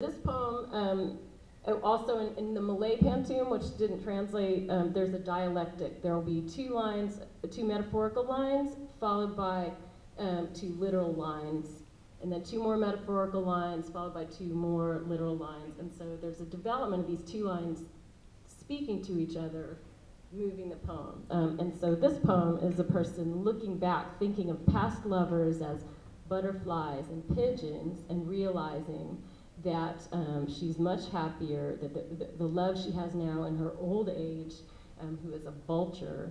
This poem, also in the Malay Pantoum, which didn't translate, there's a dialectic. There will be two lines, two metaphorical lines, followed by two literal lines, and then two more metaphorical lines, followed by two more literal lines. And so there's a development of these two lines speaking to each other, moving the poem. And so this poem is a person looking back, thinking of past lovers as butterflies and pigeons, and realizing that she's much happier, that the love she has now in her old age, who is a vulture,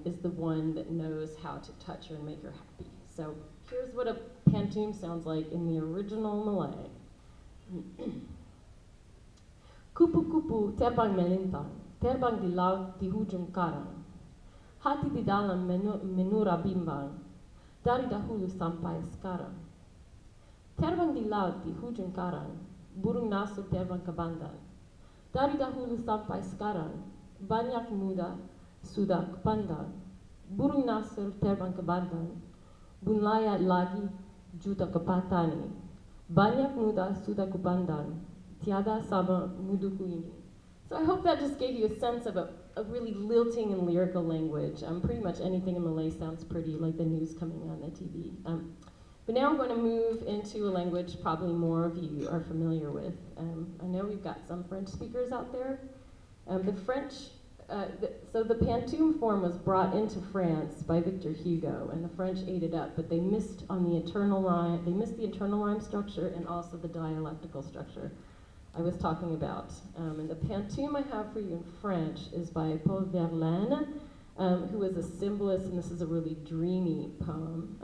is the one that knows how to touch her and make her happy. So here's what a pantoum sounds like in the original Malay. Kupu-kupu terbang melintang, terbang di laut di hujung karang. Hati di dalam menura bimbang, dari dahulu sampai sekarang. Terbang di laut di hujung karang, burung nasu terbang ke bandar. Dari dahulu sampai sekarang, banyak muda sudah ke bandar. Burung nasu terbang ke bandar, bunlaya lagi juta ke patani. Banyak muda sudah ke bandar, tiada sabar muduku ini. So I hope that just gave you a sense of a really lilting and lyrical language. Pretty much anything in Malay sounds pretty, like the news coming on the TV. But now I'm going to move into a language probably more of you are familiar with. I know we've got some French speakers out there. The pantoum form was brought into France by Victor Hugo, and the French ate it up, but they missed on the internal rhyme. They missed the internal rhyme structure and also the dialectical structure I was talking about. And the pantoum I have for you in French is by Paul Verlaine, who is a symbolist, and this is a really dreamy poem.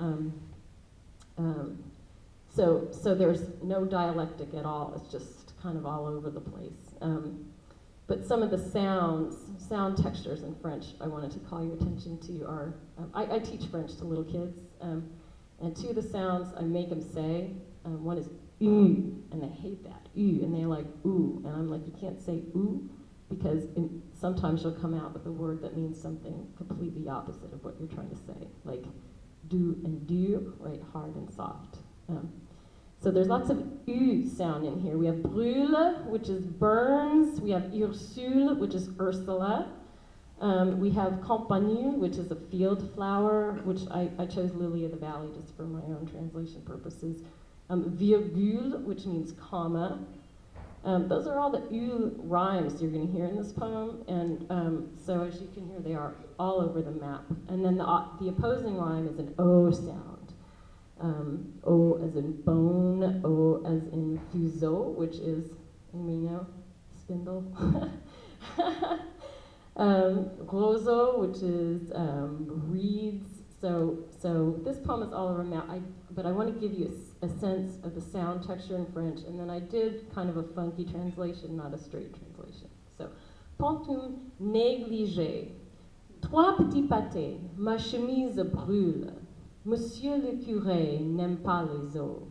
So there's no dialectic at all. It's just kind of all over the place. But some of the sound textures in French I wanted to call your attention to are, I teach French to little kids, and two of the sounds I make them say, one is ooh, and they hate that, ooh, and they're like ooh, and I'm like, you can't say ooh, because sometimes you'll come out with a word that means something completely opposite of what you're trying to say, like do and do, right, hard and soft. So there's lots of U sound in here. We have brûle, which is burns. We have Ursule, which is Ursula. We have campanule, which is a field flower, which I chose lily of the valley just for my own translation purposes. Virgule, which means comma. Those are all the U rhymes you're going to hear in this poem, and so as you can hear, they are all over the map. And then the opposing rhyme is an O sound. O as in bone, O as in fuseau, which is, anybody know, spindle? Roseau, which is reeds. So this poem is all over the map, but I want to give you a sense of the sound texture in French, and then I did kind of a funky translation, not a straight translation. So, pantoum négligé. Trois petits pâtés, ma chemise brûle. Monsieur le curé n'aime pas les eaux.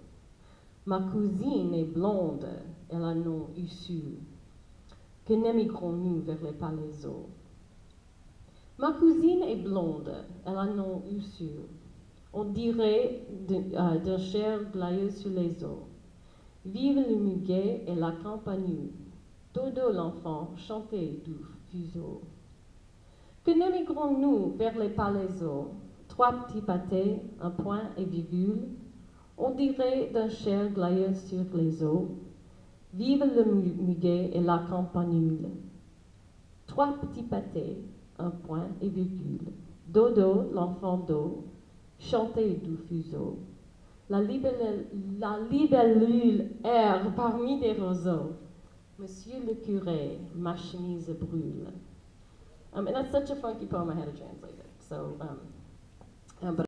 Ma cousine est blonde, elle a nom Ursule. Que n'émigrons-nous vers les palaiseaux? Ma cousine est blonde, elle a nom Ursule. On dirait d'un cher glaïeux sur les eaux. Vive le muguet et la campanule. Dodo l'enfant, chantez du fuseau. Que n'émigrons-nous vers les palaiseaux? Trois petits pâtés, un point et virgule. On dirait d'un cher glaïeux sur les eaux. Vive le muguet et la campanule. Trois petits pâtés, un point et virgule. Dodo, l'enfant d'eau, chantez du fuseau. La libellule erre parmi des roseaux. Monsieur le curé, ma chemise brûle. And that's such a funky poem, I had to translate it. So, but